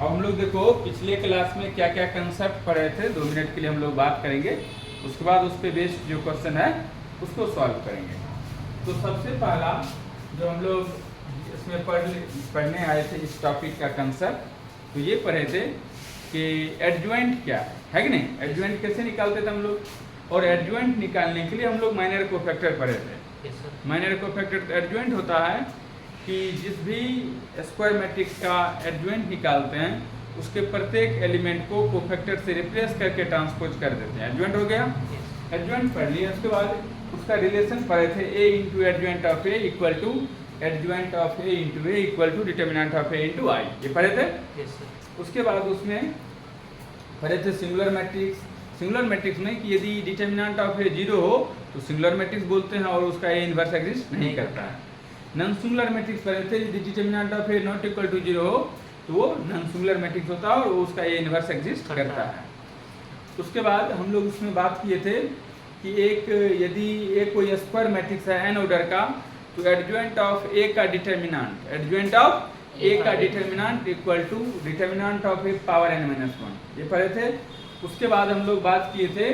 अब हम लोग देखो पिछले क्लास में क्या क्या कंसेप्ट पढ़े थे, 2 मिनट के लिए हम लोग बात करेंगे, उसके बाद उस पर बेस्ड जो क्वेश्चन है उसको सॉल्व करेंगे। तो सबसे पहला जो हम लोग इसमें पढ़ने आए थे इस टॉपिक का कंसेप्ट, तो ये पढ़े थे कि एडजॉइंट क्या है कि नहीं, एडजॉइंट कैसे निकालते थे हम लोग, और एडजॉइंट निकालने के लिए हम लोग माइनर कोफैक्टर पढ़े थे। माइनर कोफैक्टर एडजॉइंट होता है कि जिस भी स्क्वायर मैट्रिक्स का एडजॉइंट निकालते हैं उसके प्रत्येक एलिमेंट को कोफैक्टर से रिप्लेस करके ट्रांसपोज कर देते हैं। एडजॉइंट हो गया, एडजॉइंट पढ़ लिया। उसके बाद उसका रिलेशन पढ़े थे A into adjoint of A equal to adjoint of A into A equal to determinant of A into I, ये पढ़े थे। उसके बाद उसमें पढ़े थे सिंगुलर मैट्रिक्स। सिंगुलर मैट्रिक्स में कि यदि डिटर्मिनेंट ऑफ ए 0 हो तो सिंगुलर मैट्रिक्स बोलते हैं और उसका ए इनवर्स एग्जिस्ट नहीं करता है। नॉन सिंगुलर मैट्रिक्स पढ़े थे, यदि determinant of A not equal to 0 हो तो वो नॉन सिंगुलर मैट्रिक्स होता है और उसका ए इनवर्स एग्जिस्ट करता है। उसके बाद हम लोग उसमें बात किए थे कि यदि एक कोई स्क्वायर मैट्रिक्स है n ऑर्डर का, तो एडजॉइंट ऑफ ए का डिटर्मिनेंट, एडजॉइंट ऑफ ए का determinant equal to determinant of A power n-1, ये पढ़े थे। उसके बाद हम लोग बात किए थे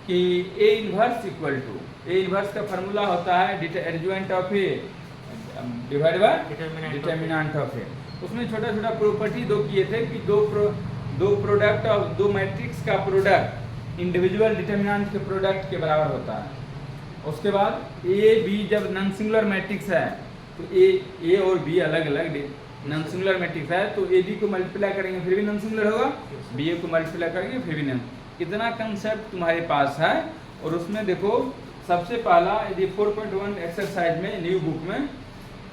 कि A inverse equal to, A inverse का फार्मूला होता है adjoint of A divide by determinant of A. उसमें छोटा छोटा प्रॉपर्टी दो किए थे कि दो प्रोडक्ट ऑफ दो मैट्रिक्स का प्रोडक्ट इंडिविजुअल डिटर्मिनेंट के प्रोडक्ट के बराबर होता है। उसके बाद ए बी जब नॉन सिंगुलर मैट्रिक्स है तो ए और बी अलग अलग नॉन सिंगुलर मैट्रिक्स है तो ए बी को मल्टीप्लाई करेंगे फिर भी नॉन सिंगुलर होगा, बी ए को मल्टीप्लाई करेंगे फिर भी नॉन। इतना कंसेप्ट तुम्हारे पास है। और उसमें देखो सबसे पहला यदि 4.1 एक्सरसाइज में न्यू बुक में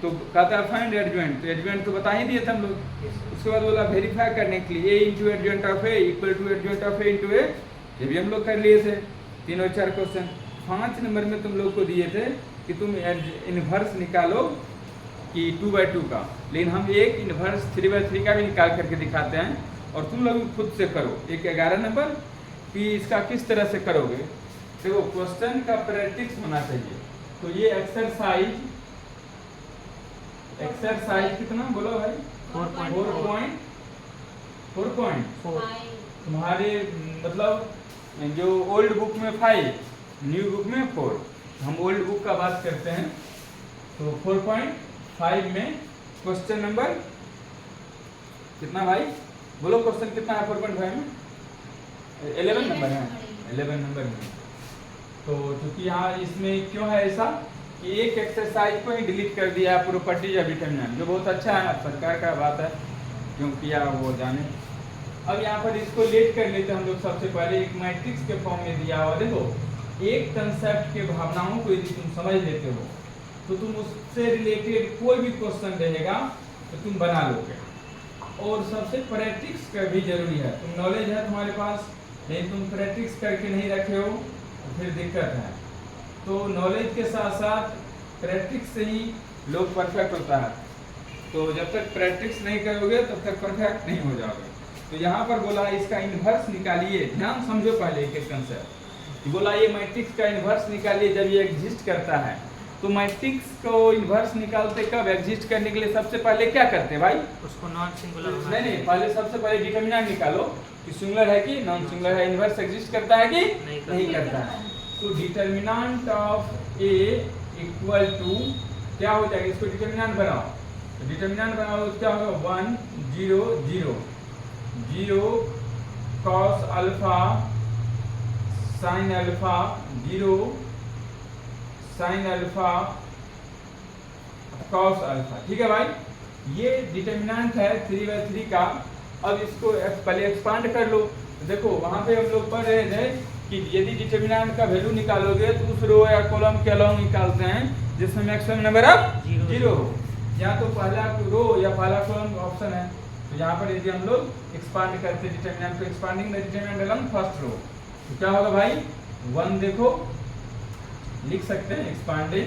तो कहता है फाइंड एडजॉइंट, तो एडजॉइंट तो बता ही दिए थे हम लोग। उसके बाद बोला वेरीफाई करने के लिए A into adjoint of A equal to adjoint of A into A, ये भी हम लोग कर लिए थे 3 और 4 क्वेश्चन। 5 नंबर में तुम लोग को दिए थे कि तुम इनवर्स निकालो कि 2/2 का, लेकिन हम एक इनवर्स 3/3 का भी निकाल करके दिखाते हैं और तुम लोग खुद से करो। एक 11 नंबर कि इसका किस तरह से करोगे, देखो क्वेश्चन का प्रैक्टिस होना चाहिए। तो ये एक्सरसाइज कितना बोलो भाई, 4.4 तुम्हारे मतलब जो ओल्ड बुक में 5, न्यू बुक में 4, हम ओल्ड बुक का बात करते हैं। तो 4.5 में क्वेश्चन नंबर कितना भाई बोलो, क्वेश्चन कितना है 4.5 में? 11 नंबर है, 11 नंबर में। तो चूंकि यहाँ इसमें क्यों है ऐसा कि एक एक्सरसाइज को ही डिलीट कर दिया प्रॉपर्टीज ऑफ डिटर्मिनेंट, जो बहुत अच्छा है, सरकार का बात है, क्यों किया वो जाने। अब यहाँ पर इसको लेट कर लेते हम लोग। सबसे पहले एक मैट्रिक्स के फॉर्म में दिया हुआ, देखो एक कंसेप्ट के भावनाओं को यदि तुम समझ लेते हो तो तुम उससे रिलेटेड कोई भी क्वेश्चन रहेगा तो तुम बना लोगे। और सबसे प्रैक्टिस का भी जरूरी है। तुम नॉलेज है तुम्हारे पास लेकिन तुम प्रैक्टिस करके नहीं रखे हो तो फिर दिक्कत है। तो नॉलेज के साथ साथ प्रैक्टिस से ही लोग परफेक्ट होता है। तो जब तक प्रैक्टिस नहीं करोगे तब तक परफेक्ट नहीं हो जाओगे। तो यहाँ पर बोला इसका इन्वर्स निकालिए, ध्यान समझो पहले एक एक कंसेप्ट। बोला ये मैट्रिक्स का इन्वर्स निकालिए जब ये एग्जिस्ट करता है। तो मैट्रिक्स को इन्वर्स निकालते कब, एग्जिस्ट करने के लिए सबसे पहले क्या करते हैं भाई, उसको नॉन सिंगुलर नहीं, पहले सबसे पहले डिटर्मिनेंट निकालो कि सिंगुलर है कि नॉन सिंगुलर है, इन्वर्स एग्जिस्ट करता है कि नहीं करता है। तो determinant of A equal to क्या हो जाएगा, इसको डिटर्मिनेंट बनाओ। तो डिटर्मिनेंट बनाओ तो क्या होगा 1 0 0 0 cos alpha sin alpha 0 sin alpha cos alpha, ठीक है भाई। ये डिटर्मिनेंट है 3/3 का। अब इसको पहले एक्सपांड कर लो। देखो वहां पे हम लोग पढ़ रहे थे कि यदि डिटर्मिनेंट का वैल्यू निकालोगे तो उस रो या कॉलम के अलोंग निकालते हैं जिसमें मैक्सिमम नंबर ऑफ 0 हो। यहाँ तो पहला रो या पहला कॉलम ऑप्शन है, तो यहाँ पर यदि हम लोग एक्सपांड करते डिटर्मिनेंट को, expanding the determinant along first row, तो क्या होगा भाई 1, देखो लिख सकते हैं expanding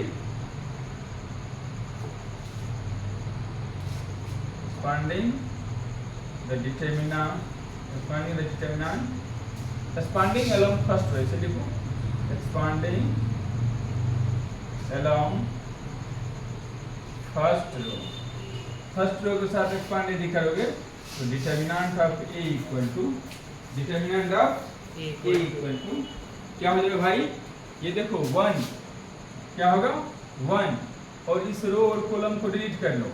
the determinant, expanding along first row, ऐसे लिखो एक्सपांडिंग अलोंग फर्स्ट रो के साथ एक्सपांड यदि करोगे तो determinant of A equal to क्या हो जाएगा भाई, ये देखो 1 क्या होगा 1, और इस रो और कॉलम को डिलीट कर लो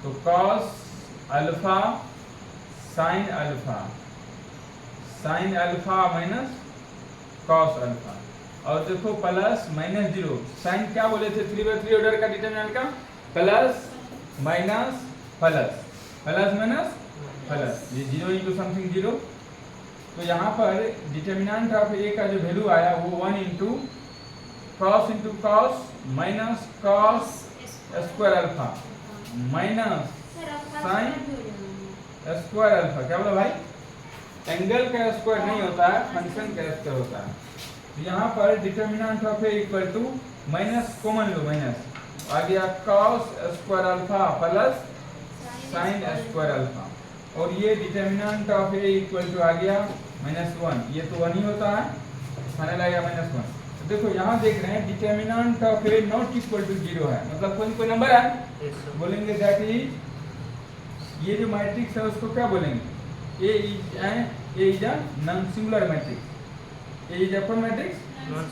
तो cos alpha sin alpha minus cos alpha, और देखो प्लस माइनस 0, साइन क्या बोले थे 3/3 ऑर्डर का डिटरमिनेंट का, plus minus plus minus plus, ये 0 इंटू समथिंग 0। तो यहाँ पर डिटर्मिनेंट ऑफ ए का जो वैल्यू आया वो 1 into cos minus cos square alpha minus sign square alpha. क्या बोला भाई, एंगल का स्क्वायर नहीं होता है, फंक्शन का स्क्वायर होता है। तो यहाँ पर determinant of A equal to minus common लो, माइनस आ गया cos square alpha plus sine square alpha, और ये determinant of A equal to आ गया -1, ये तो 1 ही होता है, फाइनल आ गया -1। तो देखो यहाँ देख रहे हैं determinant of A not equal to 0 है, मतलब कोई नंबर है बोलेंगे दैट इज, ये जो मैट्रिक्स है उसको क्या बोलेंगे, A is a non singular matrix, A is a matrix non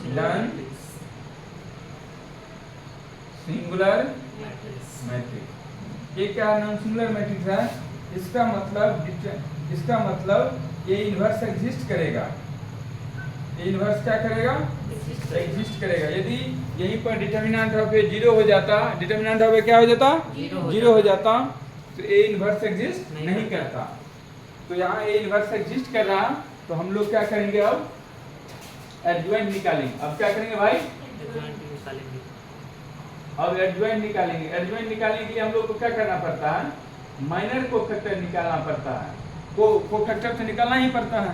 singular matrix. ये क्या नॉन सिंगुलर मैट्रिक्स है, इसका मतलब ये इन्वर्स एग्जिस्ट करेगा, ये इन्वर्स क्या करेगा, एग्जिस्ट करेगा। यदि यहीं पर डिटर्मिनेंट ऑफ ए 0 हो जाता, डिटर्मिनेंट ऑफ ए क्या हो जाता, 0 हो जाता, तो ए इन्वर्स एग्जिस्ट नहीं करता। तो यहाँ ए इन्वर्स एग्जिस्ट कर रहा, तो हम लोग क्या करेंगे, अब एडजॉइंट निकालेंगे। अब क्या करेंगे भाई, अब एडजॉइंट निकालेंगे। एडजॉइंट निकालने के लिए हम लोग को क्या करना पड़ता है, माइनर कोफैक्टर निकालना पड़ता है, कोफैक्टर से निकालना ही पड़ता है।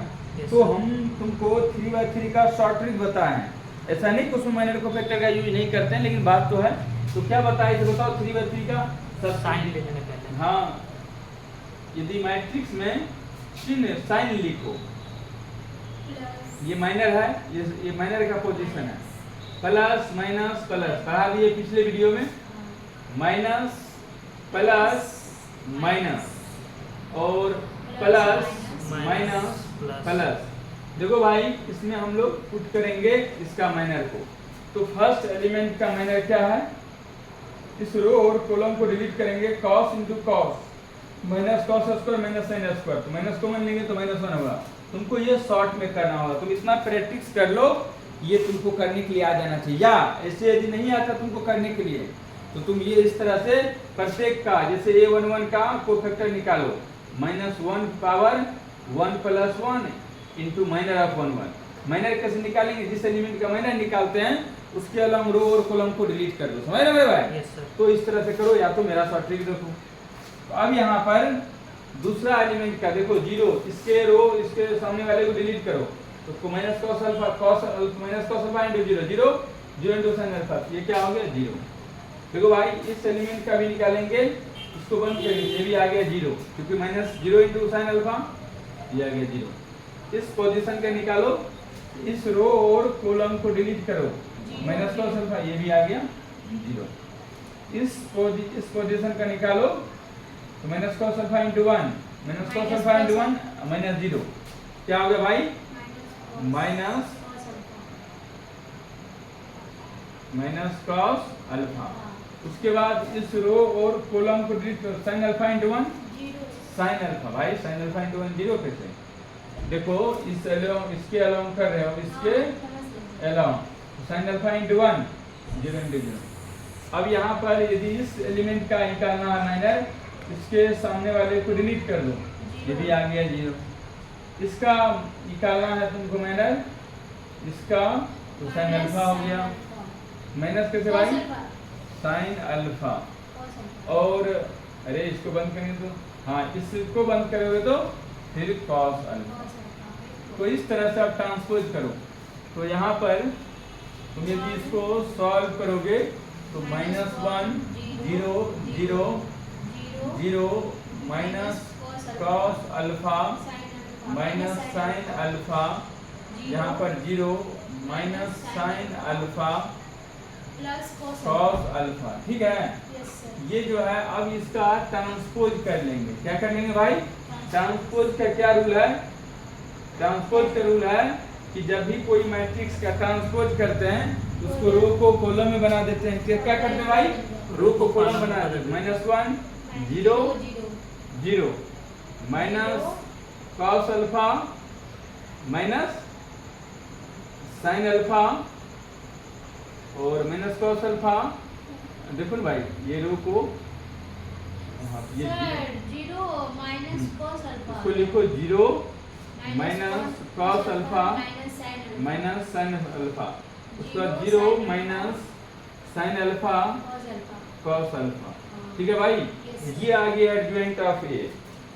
तो हम तुमको 3/3 का शॉर्ट ट्रिक बताए हैं, ऐसा नहीं कि उसमें माइनर कोफैक्टर का यूज नहीं करते हैं, लेकिन बात तो है। तो क्या बताए थे बताओ, 3/3 का सब साइन ले लेना पहले। हाँ, यदि मैट्रिक्स में चिन्ह साइन लिखो, ये माइनर है, ये माइनर का पोजीशन है, प्लस माइनस प्लस पढ़ा दिए पिछले वीडियो में, माइनस प्लस माइनस और प्लस माइनस प्लस। देखो भाई, इसमें हम लोग पुट करेंगे इसका माइनर को। तो फर्स्ट एलिमेंट का माइनर क्या है, इस रो और कॉलम को डिलीट करेंगे, cos into cos minus cos square minus sine square, तो माइनस कॉमन लेंगे तो -1 होगा। तुमको ये शॉर्ट में करना होगा, तुम इतना प्रैक्टिस कर लो, ये तुमको करने के लिए आ जाना चाहिए। या ऐसे यदि नहीं आता तुमको करने के लिए, तो तुम ये इस तरह से प्रत्येक का, जैसे a11 का कोफैक्टर निकालो, -1 power 1 + 1 into minor of 1 minor कैसे निकालेंगे, जिस एलिमेंट का माइनर निकालते हैं उसके अलावा रो और कॉलम को डिलीट कर दो, समझ रहे हो भाई? तो इस तरह से करो, या तो मेरा शॉर्ट ट्रिक देखो। तो अब यहाँ पर दूसरा एलिमेंट का देखो 0, इसके रो इसके सामने वाले को डिलीट करो, तो उसको minus cos alpha into 0 into sine alpha, ये क्या हो गया 0। देखो भाई, इस एलिमेंट का भी निकालेंगे, इसको बंद करेंगे, ये भी आ गया 0, क्योंकि -0 इंटू साइन अल्फा, ये आ गया 0। इस पोजीशन का निकालो, इस रो और कॉलम को डिलीट करो, -cos अल्फा, ये भी आ गया 0। इस पोजीशन का निकालो, तो -cos अल्फा इंटू 1 -0, क्या हो गया भाई, -cos अल्फा। उसके बाद इस रो और कॉलम को डिलीट करो, sin alpha into 1 sin alpha, भाई sin अल्फा इंटू 1 0 कैसे, देखो इसके अलाउंग कर रहे हो, इसके along, sin alpha into 1 0 into 0। अब यहाँ पर यदि इस एलिमेंट का निकालना है माइनर, इसके सामने वाले को डिलीट कर दो, ये भी आ गया 0। इसका निकालना है तुमको माइनर, इसका तो sin अल्फा हो गया, माइनस कैसे भाई, sin अल्फा, और अरे इसको बंद करेंगे तो, हाँ इसको बंद करोगे तो फिर cos अल्फा। तो इस तरह से आप ट्रांसपोज करो। तो यहाँ पर तुम यदि इसको सॉल्व करोगे तो -1 0 0 0 minus cos alpha minus sin alpha, यहाँ पर 0 minus sin alpha cos alpha, ठीक है। ये जो है अब इसका ट्रांसपोज कर लेंगे। क्या कर लेंगे भाई? ट्रांसपोज का क्या रूल है? ट्रांसपोज का रूल है कि जब भी कोई मैट्रिक्स का ट्रांसपोज करते हैं तो उसको रो को कॉलम में बना देते हैं। क्या करते हैं भाई? रो को कॉलम बना देते हैं। -1 0 0 minus cos alpha minus sine alpha और माइनस कॉस अल्फा। देखो ना भाई, ये रो को ये जीरो माइनस कॉस अल्फा, इसको लिखो 0 minus cos alpha minus minus sine sine alpha. उसके बाद 0 minus sine alpha cos alpha. ठीक है भाई, ये आ गया एडजॉइंट ऑफ ए।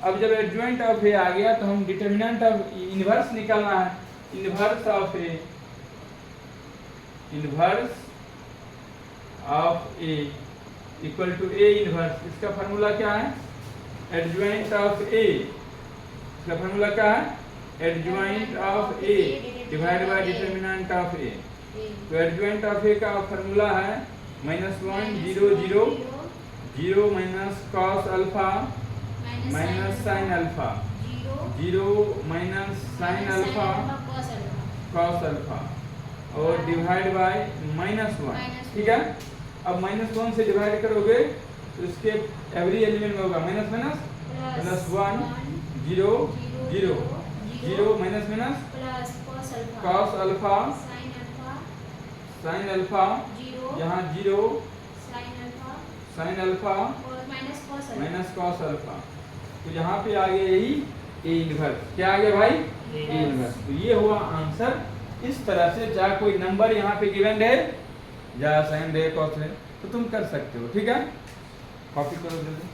अब जब एडजॉइंट ऑफ ए आ गया तो हम डिटरमिनेंट ऑफ इनवर्स निकालना है। Inverse of A, inverse of A equal to A inverse. इसका फार्मूला क्या है? Adjoint of A. इसका फार्मूला क्या है? Adjoint of A divide by determinant of A. तो एडजॉइंट ऑफ ए का फार्मूला है -1 0 0 0 minus cos alpha minus sine alpha 0 minus sine alpha cos alpha और डिवाइड बाय -1। ठीक है, अब -1 से डिवाइड करोगे तो इसके एवरी एलिमेंट में होगा minus minus +1 0 0 0 minus minus cos alpha sine alpha, यहाँ 0 sine alpha minus cos alpha. तो यहाँ पे आ गया यही ए इनवर्स। क्या आ गया भाई? A inverse. तो ये हुआ आंसर। इस तरह से चाहे कोई नंबर यहाँ पे गिवन है या साइन रहे कॉस रहे तो तुम कर सकते हो। ठीक है, कॉपी करो जल्दी।